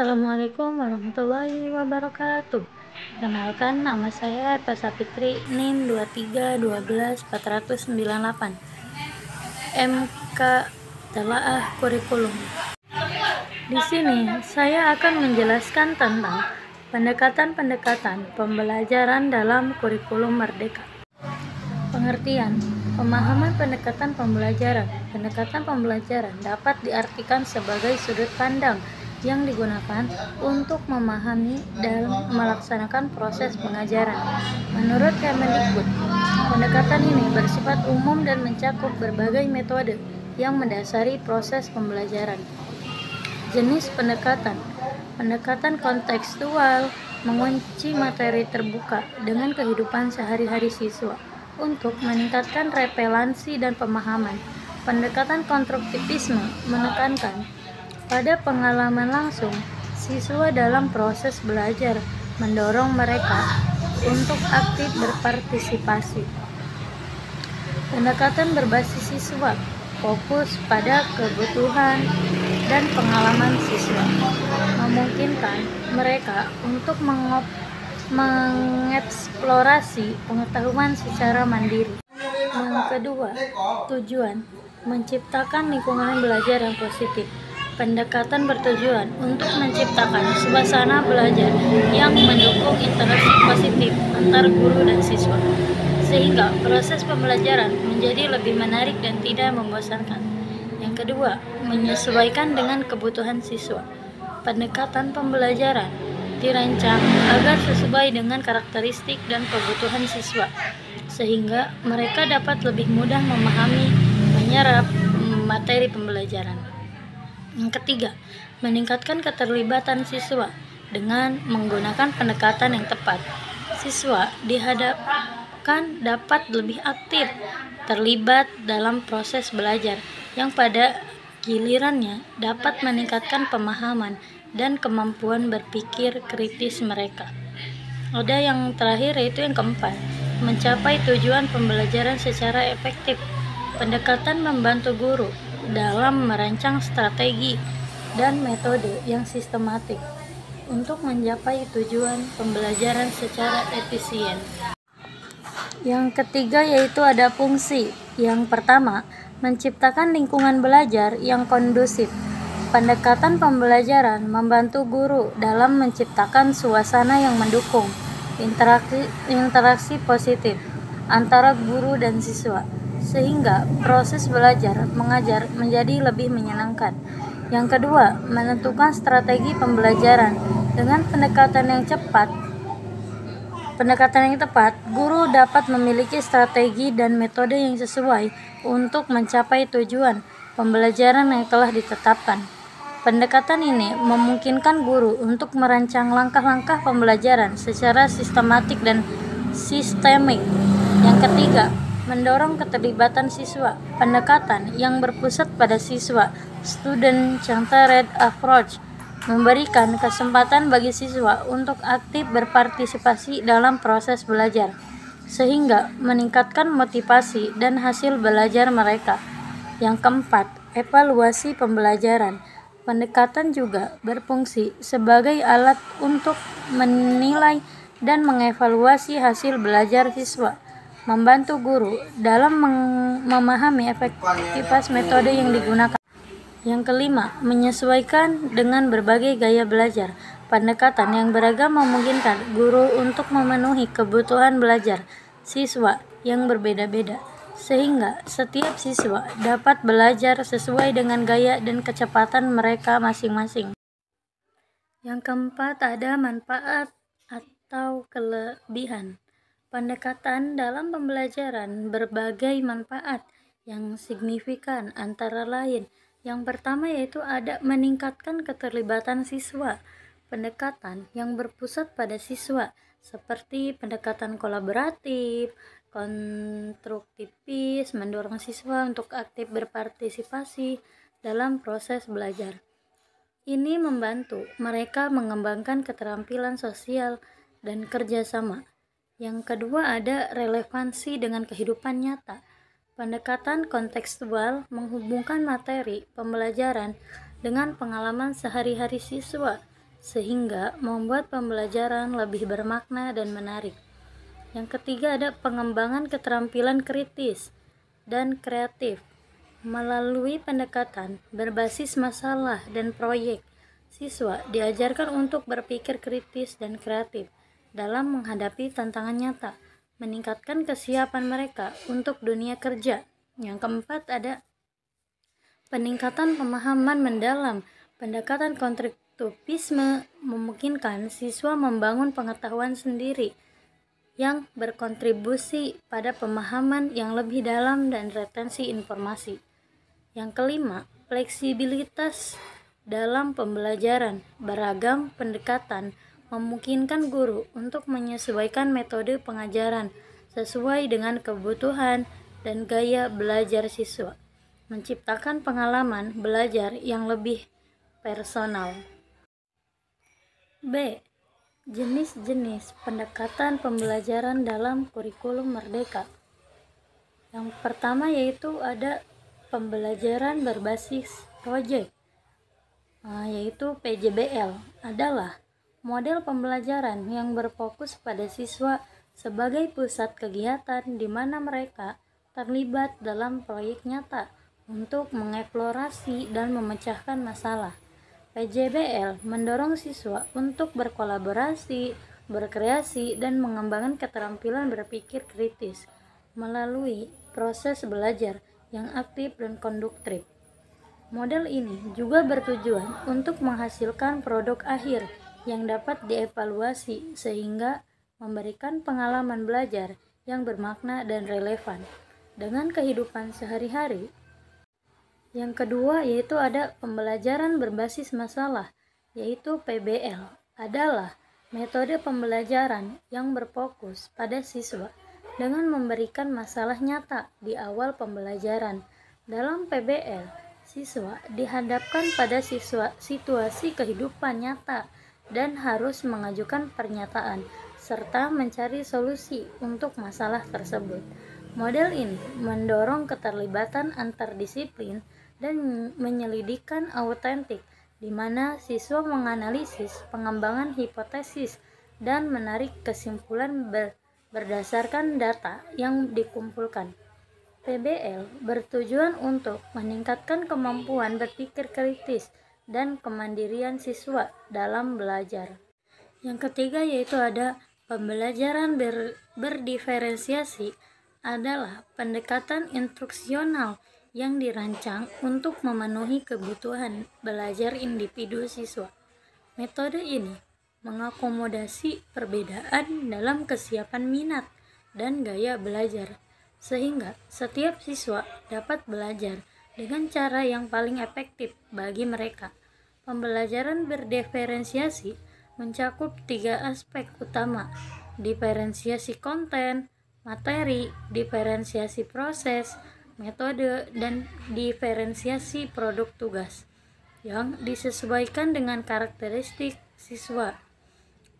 Assalamualaikum warahmatullahi wabarakatuh. Perkenalkan, nama saya Eva Sapitri, NIM 23121498. MK Telaah Kurikulum. Di sini saya akan menjelaskan tentang pendekatan-pendekatan pembelajaran dalam kurikulum merdeka. Pengertian: pemahaman pendekatan pembelajaran. Pendekatan pembelajaran dapat diartikan sebagai sudut pandang yang digunakan untuk memahami dan melaksanakan proses pengajaran. Menurut Kemendikbud, pendekatan ini bersifat umum dan mencakup berbagai metode yang mendasari proses pembelajaran. Jenis pendekatan: pendekatan kontekstual mengunci materi terbuka dengan kehidupan sehari-hari siswa untuk meningkatkan relevansi dan pemahaman. Pendekatan konstruktivisme menekankan pada pengalaman langsung siswa dalam proses belajar, mendorong mereka untuk aktif berpartisipasi. Pendekatan berbasis siswa fokus pada kebutuhan dan pengalaman siswa, memungkinkan mereka untuk mengeksplorasi pengetahuan secara mandiri. Yang kedua, tujuan: menciptakan lingkungan belajar yang positif. Pendekatan bertujuan untuk menciptakan suasana belajar yang mendukung interaksi positif antar guru dan siswa, sehingga proses pembelajaran menjadi lebih menarik dan tidak membosankan. Yang kedua, menyesuaikan dengan kebutuhan siswa. Pendekatan pembelajaran dirancang agar sesuai dengan karakteristik dan kebutuhan siswa, sehingga mereka dapat lebih mudah memahami, menyerap materi pembelajaran. Yang ketiga, meningkatkan keterlibatan siswa dengan menggunakan pendekatan yang tepat. Siswa dihadapkan dapat lebih aktif terlibat dalam proses belajar yang pada gilirannya dapat meningkatkan pemahaman dan kemampuan berpikir kritis mereka. Ada yang terakhir, yaitu yang keempat, mencapai tujuan pembelajaran secara efektif. Pendekatan membantu guru dalam merancang strategi dan metode yang sistematik untuk mencapai tujuan pembelajaran secara efisien. Yang ketiga yaitu ada fungsi. Yang pertama, menciptakan lingkungan belajar yang kondusif. Pendekatan pembelajaran membantu guru dalam menciptakan suasana yang mendukung interaksi positif antara guru dan siswa, sehingga proses belajar mengajar menjadi lebih menyenangkan. Yang kedua, menentukan strategi pembelajaran. Dengan pendekatan yang tepat, guru dapat memiliki strategi dan metode yang sesuai untuk mencapai tujuan pembelajaran yang telah ditetapkan. Pendekatan ini memungkinkan guru untuk merancang langkah-langkah pembelajaran secara sistematik dan sistemik. Yang ketiga, mendorong keterlibatan siswa. Pendekatan yang berpusat pada siswa, student-centered approach, memberikan kesempatan bagi siswa untuk aktif berpartisipasi dalam proses belajar, sehingga meningkatkan motivasi dan hasil belajar mereka. Yang keempat, evaluasi pembelajaran. Pendekatan juga berfungsi sebagai alat untuk menilai dan mengevaluasi hasil belajar siswa, membantu guru dalam memahami efektivitas metode yang digunakan. Yang kelima, menyesuaikan dengan berbagai gaya belajar. Pendekatan yang beragam memungkinkan guru untuk memenuhi kebutuhan belajar siswa yang berbeda-beda, sehingga setiap siswa dapat belajar sesuai dengan gaya dan kecepatan mereka masing-masing. Yang keempat, ada manfaat atau kelebihan. Pendekatan dalam pembelajaran berbagai manfaat yang signifikan, antara lain yang pertama yaitu ada meningkatkan keterlibatan siswa. Pendekatan yang berpusat pada siswa seperti pendekatan kolaboratif, konstruktivis mendorong siswa untuk aktif berpartisipasi dalam proses belajar. Ini membantu mereka mengembangkan keterampilan sosial dan kerjasama. Yang kedua ada relevansi dengan kehidupan nyata. Pendekatan kontekstual menghubungkan materi pembelajaran dengan pengalaman sehari-hari siswa, sehingga membuat pembelajaran lebih bermakna dan menarik. Yang ketiga ada pengembangan keterampilan kritis dan kreatif. Melalui pendekatan berbasis masalah dan proyek, siswa diajarkan untuk berpikir kritis dan kreatif dalam menghadapi tantangan nyata, meningkatkan kesiapan mereka untuk dunia kerja. Yang keempat ada peningkatan pemahaman mendalam. Pendekatan konstruktivisme memungkinkan siswa membangun pengetahuan sendiri yang berkontribusi pada pemahaman yang lebih dalam dan retensi informasi. Yang kelima, fleksibilitas dalam pembelajaran. Beragam pendekatan memungkinkan guru untuk menyesuaikan metode pengajaran sesuai dengan kebutuhan dan gaya belajar siswa, menciptakan pengalaman belajar yang lebih personal. B. Jenis-jenis pendekatan pembelajaran dalam kurikulum merdeka. Yang pertama yaitu ada pembelajaran berbasis proyek, yaitu PJBL adalah model pembelajaran yang berfokus pada siswa sebagai pusat kegiatan di mana mereka terlibat dalam proyek nyata untuk mengeksplorasi dan memecahkan masalah. PJBL mendorong siswa untuk berkolaborasi, berkreasi, dan mengembangkan keterampilan berpikir kritis melalui proses belajar yang aktif dan konduktif. Model ini juga bertujuan untuk menghasilkan produk akhir yang dapat dievaluasi sehingga memberikan pengalaman belajar yang bermakna dan relevan dengan kehidupan sehari-hari. Yang kedua yaitu ada pembelajaran berbasis masalah, yaitu PBL adalah metode pembelajaran yang berfokus pada siswa dengan memberikan masalah nyata di awal pembelajaran. Dalam PBL, siswa dihadapkan pada situasi kehidupan nyata dan harus mengajukan pernyataan serta mencari solusi untuk masalah tersebut. Model ini mendorong keterlibatan antardisiplin dan menyelidikkan autentik, di mana siswa menganalisis pengembangan hipotesis dan menarik kesimpulan berdasarkan data yang dikumpulkan. PBL bertujuan untuk meningkatkan kemampuan berpikir kritis dan kemandirian siswa dalam belajar. Yang ketiga yaitu ada pembelajaran berdiferensiasi adalah pendekatan instruksional yang dirancang untuk memenuhi kebutuhan belajar individu siswa. Metode ini mengakomodasi perbedaan dalam kesiapan minat dan gaya belajar, sehingga setiap siswa dapat belajar dengan cara yang paling efektif bagi mereka. Pembelajaran berdiferensiasi mencakup 3 aspek utama: diferensiasi konten, materi, diferensiasi proses, metode, dan diferensiasi produk tugas yang disesuaikan dengan karakteristik siswa.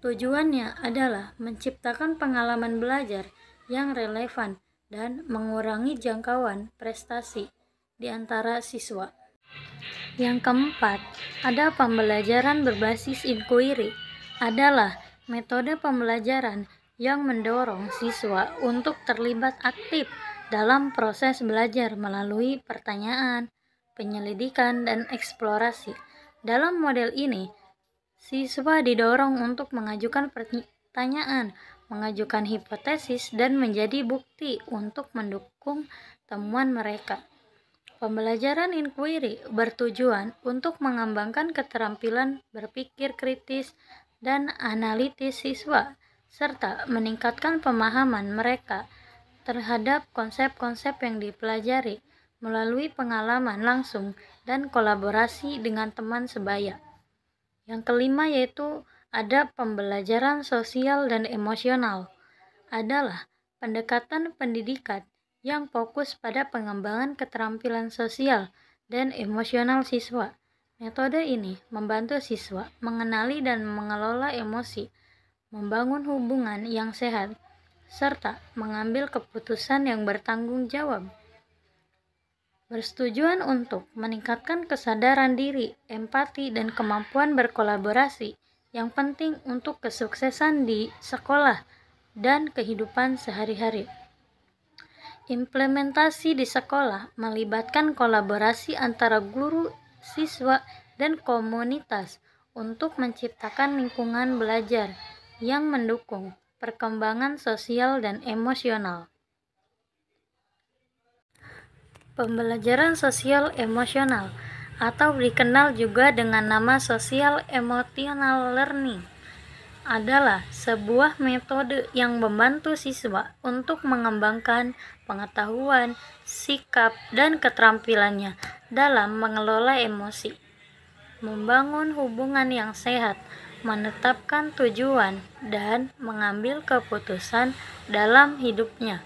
Tujuannya adalah menciptakan pengalaman belajar yang relevan dan mengurangi jangkauan prestasi di antara siswa. Yang keempat, ada pembelajaran berbasis inquiry adalah metode pembelajaran yang mendorong siswa untuk terlibat aktif dalam proses belajar melalui pertanyaan, penyelidikan, dan eksplorasi. Dalam model ini, siswa didorong untuk mengajukan pertanyaan, mengajukan hipotesis, dan menjadi bukti untuk mendukung temuan mereka. Pembelajaran inquiry bertujuan untuk mengembangkan keterampilan berpikir kritis dan analitis siswa, serta meningkatkan pemahaman mereka terhadap konsep-konsep yang dipelajari melalui pengalaman langsung dan kolaborasi dengan teman sebaya. Yang kelima yaitu ada pembelajaran sosial dan emosional adalah pendekatan pendidikan yang fokus pada pengembangan keterampilan sosial dan emosional siswa. Metode ini membantu siswa mengenali dan mengelola emosi, membangun hubungan yang sehat, serta mengambil keputusan yang bertanggung jawab. Bertujuan untuk meningkatkan kesadaran diri, empati, dan kemampuan berkolaborasi yang penting untuk kesuksesan di sekolah dan kehidupan sehari-hari. Implementasi di sekolah melibatkan kolaborasi antara guru, siswa, dan komunitas untuk menciptakan lingkungan belajar yang mendukung perkembangan sosial dan emosional. Pembelajaran sosial emosional atau dikenal juga dengan nama social emotional learning adalah sebuah metode yang membantu siswa untuk mengembangkan pengetahuan, sikap, dan keterampilannya dalam mengelola emosi, membangun hubungan yang sehat, menetapkan tujuan, dan mengambil keputusan dalam hidupnya.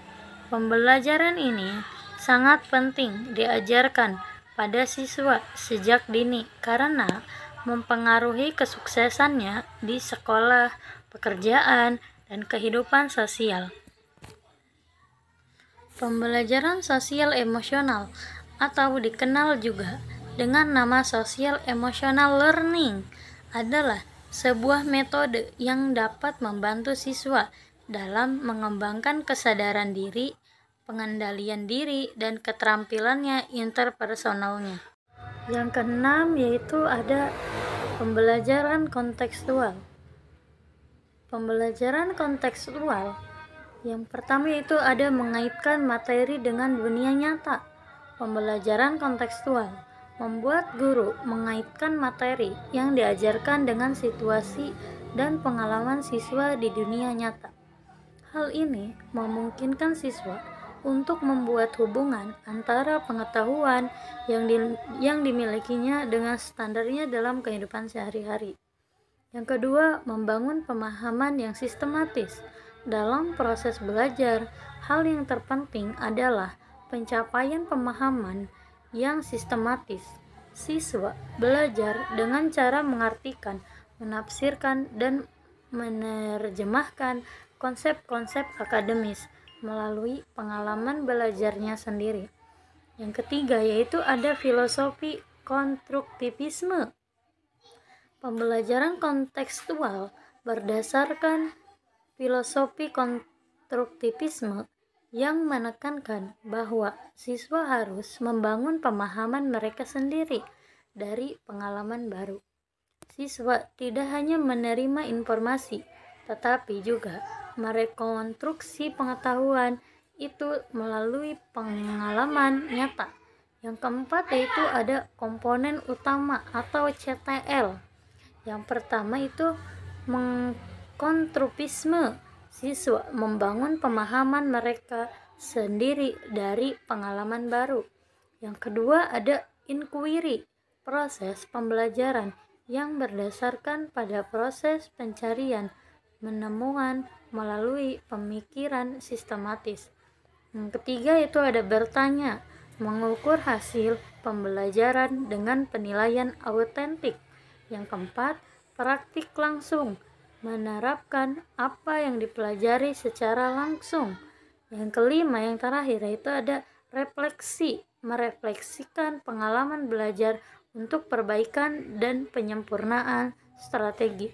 Pembelajaran ini sangat penting diajarkan pada siswa sejak dini karena mempengaruhi kesuksesannya di sekolah, pekerjaan, dan kehidupan sosial. Pembelajaran sosial emosional atau dikenal juga dengan nama social emotional learning adalah sebuah metode yang dapat membantu siswa dalam mengembangkan kesadaran diri, pengendalian diri, dan keterampilannya interpersonalnya. Yang keenam yaitu ada pembelajaran kontekstual. Pembelajaran kontekstual yang pertama itu ada mengaitkan materi dengan dunia nyata. Pembelajaran kontekstual membuat guru mengaitkan materi yang diajarkan dengan situasi dan pengalaman siswa di dunia nyata. Hal ini memungkinkan siswa untuk membuat hubungan antara pengetahuan yang dimilikinya dengan standarnya dalam kehidupan sehari-hari. Yang kedua, membangun pemahaman yang sistematis. Dalam proses belajar, hal yang terpenting adalah pencapaian pemahaman yang sistematis. Siswa belajar dengan cara mengartikan, menafsirkan, dan menerjemahkan konsep-konsep akademis melalui pengalaman belajarnya sendiri. Yang ketiga yaitu ada filosofi konstruktivisme. Pembelajaran kontekstual berdasarkan filosofi konstruktivisme yang menekankan bahwa siswa harus membangun pemahaman mereka sendiri dari pengalaman baru. Siswa tidak hanya menerima informasi, tetapi juga merekonstruksi pengetahuan itu melalui pengalaman nyata. Yang keempat yaitu ada komponen utama atau CTL. Yang pertama itu konstruktivisme. Siswa membangun pemahaman mereka sendiri dari pengalaman baru. Yang kedua ada inquiry, proses pembelajaran yang berdasarkan pada proses pencarian menemukan melalui pemikiran sistematis. Yang ketiga itu ada bertanya, mengukur hasil pembelajaran dengan penilaian autentik. Yang keempat, praktik langsung, menerapkan apa yang dipelajari secara langsung. Yang kelima, yang terakhir itu ada refleksi, merefleksikan pengalaman belajar untuk perbaikan dan penyempurnaan strategi.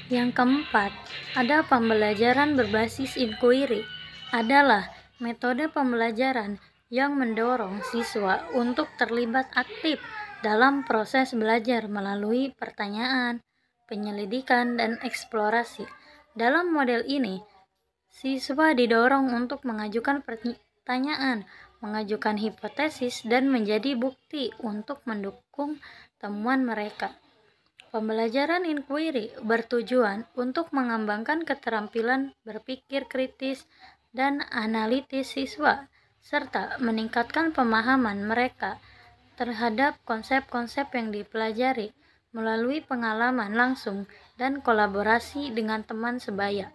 Yang keempat, ada pembelajaran berbasis inquiry, adalah metode pembelajaran yang mendorong siswa untuk terlibat aktif dalam proses belajar melalui pertanyaan, penyelidikan, dan eksplorasi. Dalam model ini, siswa didorong untuk mengajukan pertanyaan, mengajukan hipotesis, dan menjadi bukti untuk mendukung temuan mereka. Pembelajaran inquiry bertujuan untuk mengembangkan keterampilan berpikir kritis dan analitis siswa, serta meningkatkan pemahaman mereka terhadap konsep-konsep yang dipelajari melalui pengalaman langsung dan kolaborasi dengan teman sebaya.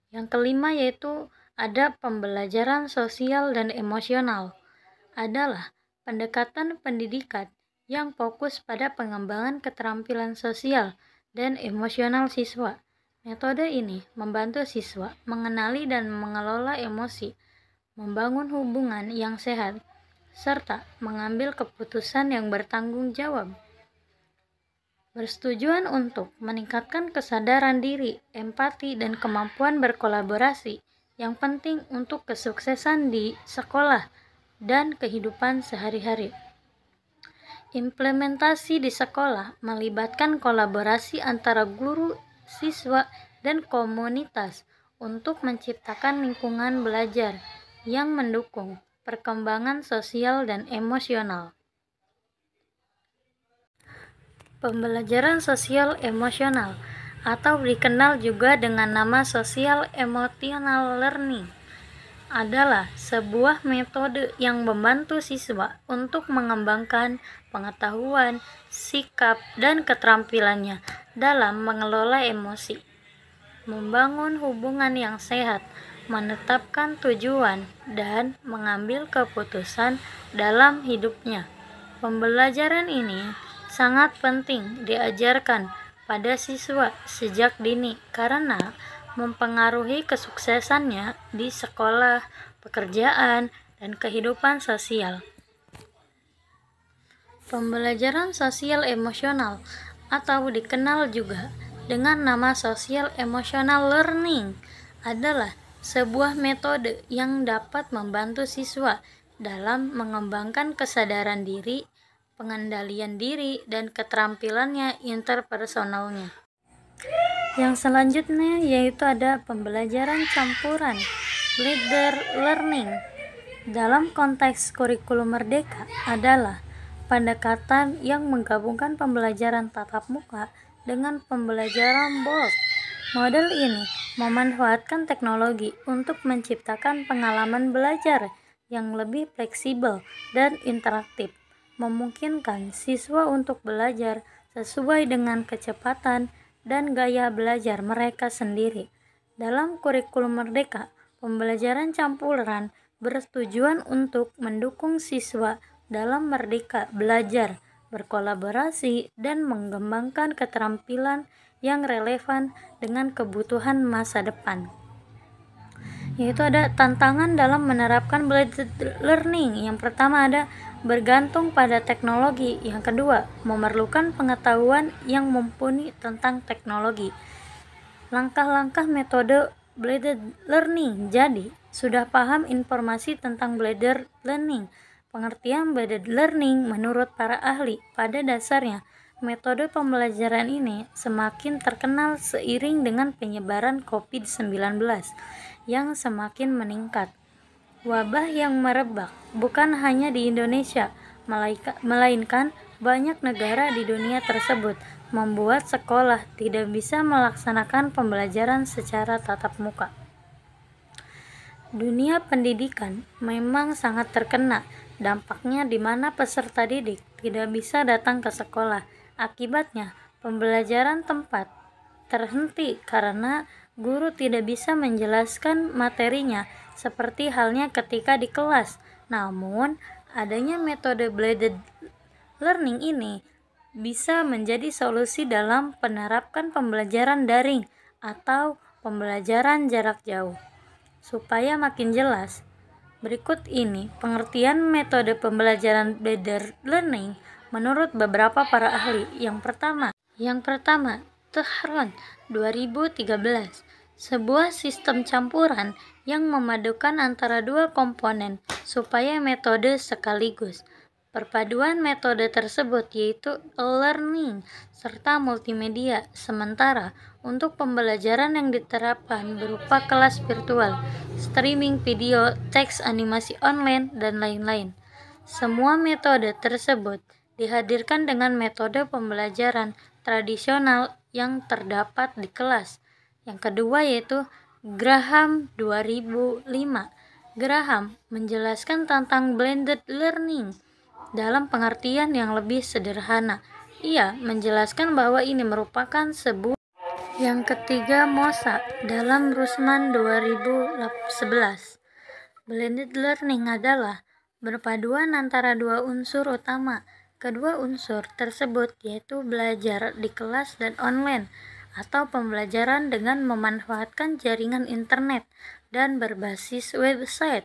Yang kelima yaitu ada pembelajaran sosial dan emosional, adalah pendekatan pendidikan yang fokus pada pengembangan keterampilan sosial dan emosional siswa. Metode ini membantu siswa mengenali dan mengelola emosi, membangun hubungan yang sehat, serta mengambil keputusan yang bertanggung jawab. bertujuan untuk meningkatkan kesadaran diri, empati, dan kemampuan berkolaborasi yang penting untuk kesuksesan di sekolah dan kehidupan sehari-hari. Implementasi di sekolah melibatkan kolaborasi antara guru, siswa, dan komunitas untuk menciptakan lingkungan belajar yang mendukung perkembangan sosial dan emosional. Pembelajaran sosial emosional atau dikenal juga dengan nama social emotional learning adalah sebuah metode yang membantu siswa untuk mengembangkan pengetahuan, sikap, dan keterampilannya dalam mengelola emosi, membangun hubungan yang sehat, menetapkan tujuan, dan mengambil keputusan dalam hidupnya. Pembelajaran ini sangat penting diajarkan pada siswa sejak dini karena mempengaruhi kesuksesannya di sekolah, pekerjaan, dan kehidupan sosial. Pembelajaran sosial emosional atau dikenal juga dengan nama social emotional learning adalah sebuah metode yang dapat membantu siswa dalam mengembangkan kesadaran diri, pengendalian diri, dan keterampilannya interpersonalnya. Yang selanjutnya yaitu ada pembelajaran campuran, blended learning. Dalam konteks kurikulum merdeka adalah pendekatan yang menggabungkan pembelajaran tatap muka dengan pembelajaran bold. Model ini memanfaatkan teknologi untuk menciptakan pengalaman belajar yang lebih fleksibel dan interaktif, memungkinkan siswa untuk belajar sesuai dengan kecepatan dan gaya belajar mereka sendiri. Dalam kurikulum merdeka, pembelajaran campuran bertujuan untuk mendukung siswa dalam merdeka belajar, berkolaborasi, dan mengembangkan keterampilan yang relevan dengan kebutuhan masa depan. Yaitu ada tantangan dalam menerapkan blended learning. Yang pertama ada bergantung pada teknologi. Yang kedua, memerlukan pengetahuan yang mumpuni tentang teknologi. Langkah-langkah metode blended learning. Jadi, sudah paham informasi tentang blended learning. Pengertian blended learning menurut para ahli pada dasarnya metode pembelajaran ini semakin terkenal seiring dengan penyebaran COVID-19 yang semakin meningkat. Wabah yang merebak bukan hanya di Indonesia, melainkan banyak negara di dunia tersebut membuat sekolah tidak bisa melaksanakan pembelajaran secara tatap muka. Dunia pendidikan memang sangat terkena dampaknya di mana peserta didik tidak bisa datang ke sekolah. Akibatnya, pembelajaran tempat terhenti karena guru tidak bisa menjelaskan materinya seperti halnya ketika di kelas. Namun, adanya metode blended learning ini bisa menjadi solusi dalam menerapkan pembelajaran daring atau pembelajaran jarak jauh. Supaya makin jelas, berikut ini pengertian metode pembelajaran blended learning menurut beberapa para ahli. Yang pertama, Tehran 2013, sebuah sistem campuran yang memadukan antara dua komponen supaya metode sekaligus. Perpaduan metode tersebut yaitu e-learning serta multimedia, sementara untuk pembelajaran yang diterapkan berupa kelas virtual, streaming video, teks, animasi online, dan lain-lain. Semua metode tersebut dihadirkan dengan metode pembelajaran tradisional yang terdapat di kelas. Yang kedua yaitu Graham 2005. Graham menjelaskan tentang blended learning dalam pengertian yang lebih sederhana. Ia menjelaskan bahwa ini merupakan sebuah. Yang ketiga, Mosa dalam Rusman 2011. Blended learning adalah berpaduan antara dua unsur utama. Kedua unsur tersebut yaitu belajar di kelas dan online atau pembelajaran dengan memanfaatkan jaringan internet dan berbasis website.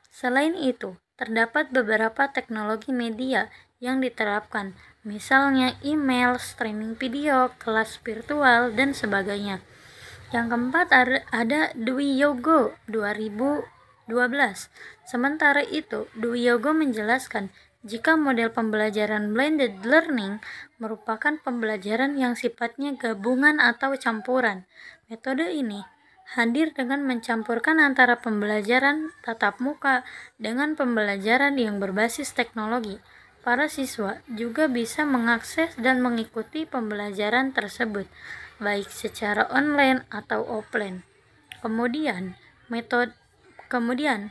Selain itu, terdapat beberapa teknologi media yang diterapkan, misalnya email, streaming video, kelas virtual, dan sebagainya. Yang keempat ada Dwi Yogo 2012. Sementara itu, Dwi Yogo menjelaskan jika model pembelajaran blended learning merupakan pembelajaran yang sifatnya gabungan atau campuran. Metode ini hadir dengan mencampurkan antara pembelajaran tatap muka dengan pembelajaran yang berbasis teknologi. Para siswa juga bisa mengakses dan mengikuti pembelajaran tersebut, baik secara online atau offline. Kemudian,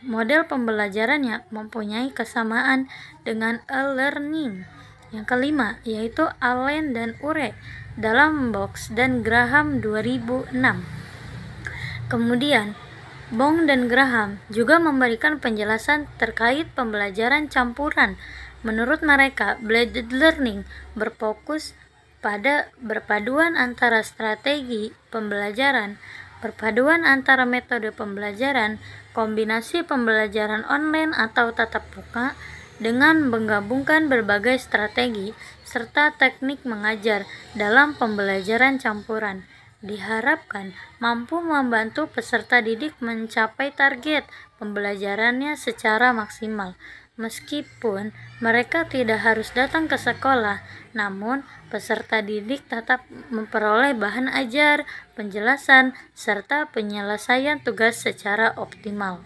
model pembelajarannya mempunyai kesamaan dengan e-learning. Yang kelima, yaitu Allen dan Ure dalam Box dan Graham 2006. Kemudian, Bong dan Graham juga memberikan penjelasan terkait pembelajaran campuran. Menurut mereka, blended learning berfokus pada berpaduan antara strategi pembelajaran, perpaduan antara metode pembelajaran, kombinasi pembelajaran online atau tatap muka dengan menggabungkan berbagai strategi serta teknik mengajar dalam pembelajaran campuran. Diharapkan mampu membantu peserta didik mencapai target pembelajarannya secara maksimal. Meskipun mereka tidak harus datang ke sekolah, namun peserta didik tetap memperoleh bahan ajar, penjelasan, serta penyelesaian tugas secara optimal.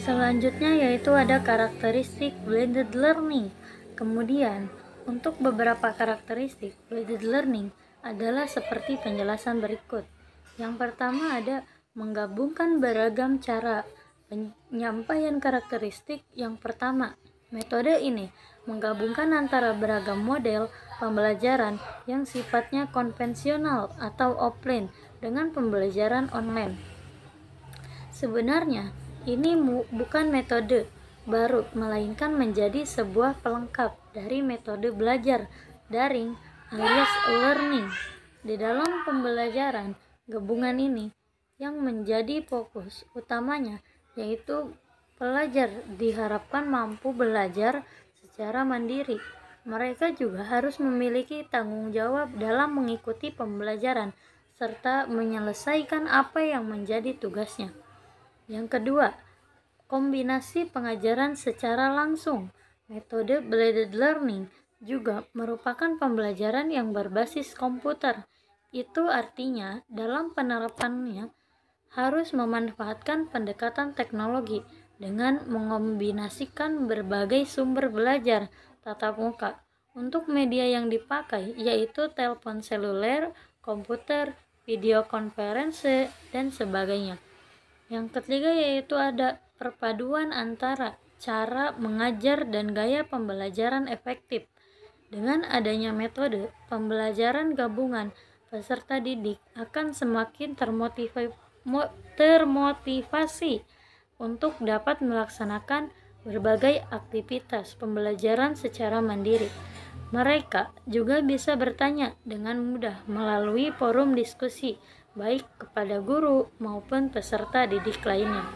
Selanjutnya yaitu ada karakteristik blended learning. Kemudian, untuk beberapa karakteristik blended learning adalah seperti penjelasan berikut. Yang pertama ada menggabungkan beragam cara. Penyampaian karakteristik yang pertama, metode ini menggabungkan antara beragam model pembelajaran yang sifatnya konvensional atau offline dengan pembelajaran online. Sebenarnya, ini bukan metode baru, melainkan menjadi sebuah pelengkap dari metode belajar daring alias learning. Di dalam pembelajaran gabungan ini yang menjadi fokus utamanya yaitu pelajar diharapkan mampu belajar secara mandiri. Mereka juga harus memiliki tanggung jawab dalam mengikuti pembelajaran serta menyelesaikan apa yang menjadi tugasnya. Yang kedua, kombinasi pengajaran secara langsung. Metode blended learning juga merupakan pembelajaran yang berbasis komputer. Itu artinya dalam penerapannya harus memanfaatkan pendekatan teknologi dengan mengombinasikan berbagai sumber belajar tatap muka. Untuk media yang dipakai yaitu telepon seluler, komputer, video konferensi, dan sebagainya. Yang ketiga yaitu ada perpaduan antara cara mengajar dan gaya pembelajaran efektif. Dengan adanya metode pembelajaran gabungan, peserta didik akan semakin termotivasi untuk dapat melaksanakan berbagai aktivitas pembelajaran secara mandiri. Mereka juga bisa bertanya dengan mudah melalui forum diskusi, baik kepada guru maupun peserta didik lainnya.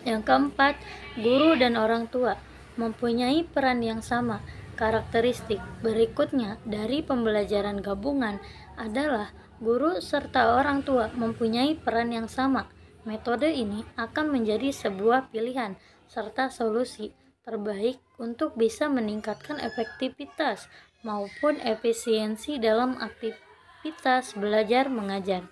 Yang keempat, guru dan orang tua mempunyai peran yang sama. Karakteristik berikutnya dari pembelajaran gabungan adalah guru serta orang tua mempunyai peran yang sama. Metode ini akan menjadi sebuah pilihan serta solusi terbaik untuk bisa meningkatkan efektivitas maupun efisiensi dalam aktivitas belajar mengajar.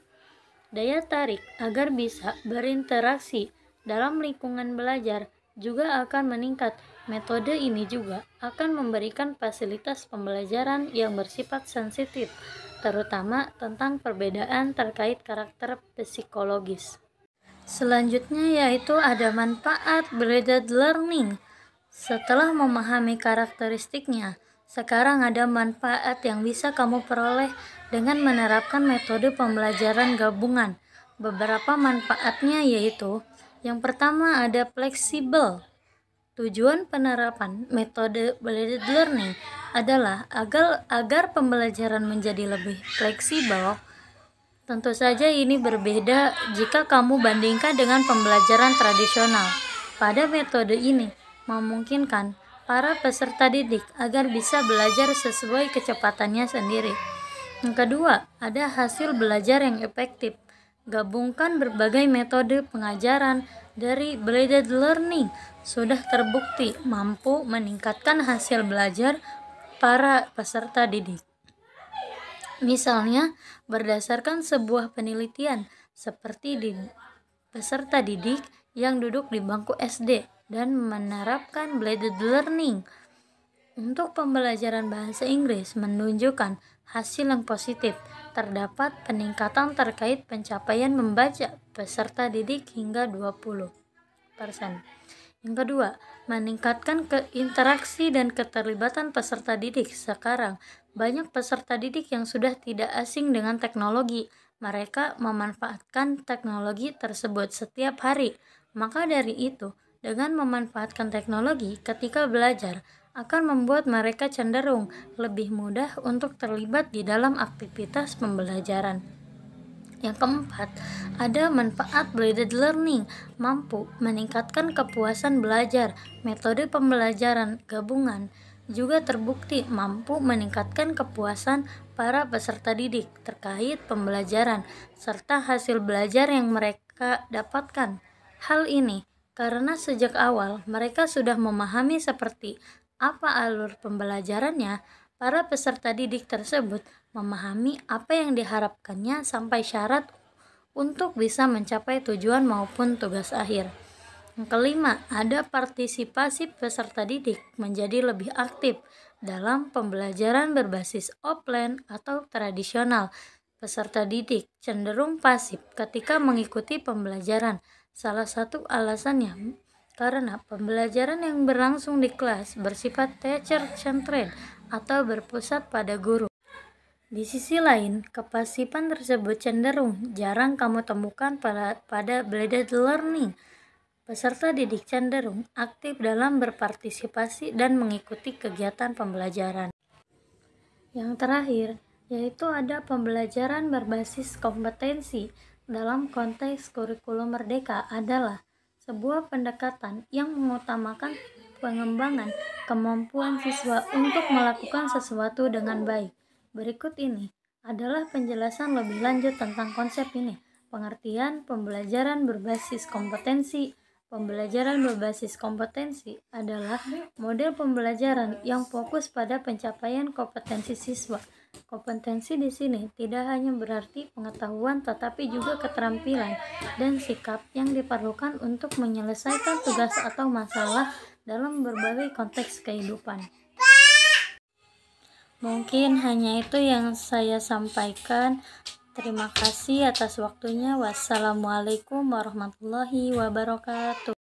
Daya tarik agar bisa berinteraksi dalam lingkungan belajar juga akan meningkat. Metode ini juga akan memberikan fasilitas pembelajaran yang bersifat sensitif, terutama tentang perbedaan terkait karakter psikologis. Selanjutnya yaitu ada manfaat blended learning. Setelah memahami karakteristiknya, sekarang ada manfaat yang bisa kamu peroleh dengan menerapkan metode pembelajaran gabungan. Beberapa manfaatnya yaitu yang pertama ada fleksibel. Tujuan penerapan metode blended learning adalah agar pembelajaran menjadi lebih fleksibel. Tentu saja ini berbeda jika kamu bandingkan dengan pembelajaran tradisional. Pada metode ini memungkinkan para peserta didik agar bisa belajar sesuai kecepatannya sendiri. Yang kedua, ada hasil belajar yang efektif. Gabungkan berbagai metode pengajaran dari blended learning sudah terbukti mampu meningkatkan hasil belajar para peserta didik. Misalnya, berdasarkan sebuah penelitian seperti di peserta didik yang duduk di bangku SD dan menerapkan blended learning untuk pembelajaran bahasa Inggris menunjukkan hasil yang positif. Terdapat peningkatan terkait pencapaian membaca peserta didik hingga 20%. Yang kedua, meningkatkan interaksi dan keterlibatan peserta didik. Sekarang, banyak peserta didik yang sudah tidak asing dengan teknologi. Mereka memanfaatkan teknologi tersebut setiap hari. Maka dari itu, dengan memanfaatkan teknologi ketika belajar akan membuat mereka cenderung lebih mudah untuk terlibat di dalam aktivitas pembelajaran. Yang keempat, ada manfaat blended learning, mampu meningkatkan kepuasan belajar. Metode pembelajaran gabungan juga terbukti mampu meningkatkan kepuasan para peserta didik terkait pembelajaran serta hasil belajar yang mereka dapatkan. Hal ini karena sejak awal mereka sudah memahami seperti apa alur pembelajarannya. Para peserta didik tersebut memahami apa yang diharapkannya sampai syarat untuk bisa mencapai tujuan maupun tugas akhir. Yang kelima, ada partisipasi peserta didik menjadi lebih aktif dalam pembelajaran berbasis offline atau tradisional. Peserta didik cenderung pasif ketika mengikuti pembelajaran. Salah satu alasannya karena pembelajaran yang berlangsung di kelas bersifat teacher-centered atau berpusat pada guru. Di sisi lain, kepasifan tersebut cenderung jarang kamu temukan pada blended learning. Peserta didik cenderung aktif dalam berpartisipasi dan mengikuti kegiatan pembelajaran. Yang terakhir, yaitu ada pembelajaran berbasis kompetensi. Dalam konteks kurikulum merdeka adalah sebuah pendekatan yang mengutamakan pengembangan kemampuan siswa untuk melakukan sesuatu dengan baik. Berikut ini adalah penjelasan lebih lanjut tentang konsep ini. Pengertian pembelajaran berbasis kompetensi. Pembelajaran berbasis kompetensi adalah model pembelajaran yang fokus pada pencapaian kompetensi siswa. Kompetensi di sini tidak hanya berarti pengetahuan tetapi juga keterampilan dan sikap yang diperlukan untuk menyelesaikan tugas atau masalah dalam berbagai konteks kehidupan. Mungkin hanya itu yang saya sampaikan. Terima kasih atas waktunya. Wassalamualaikum warahmatullahi wabarakatuh.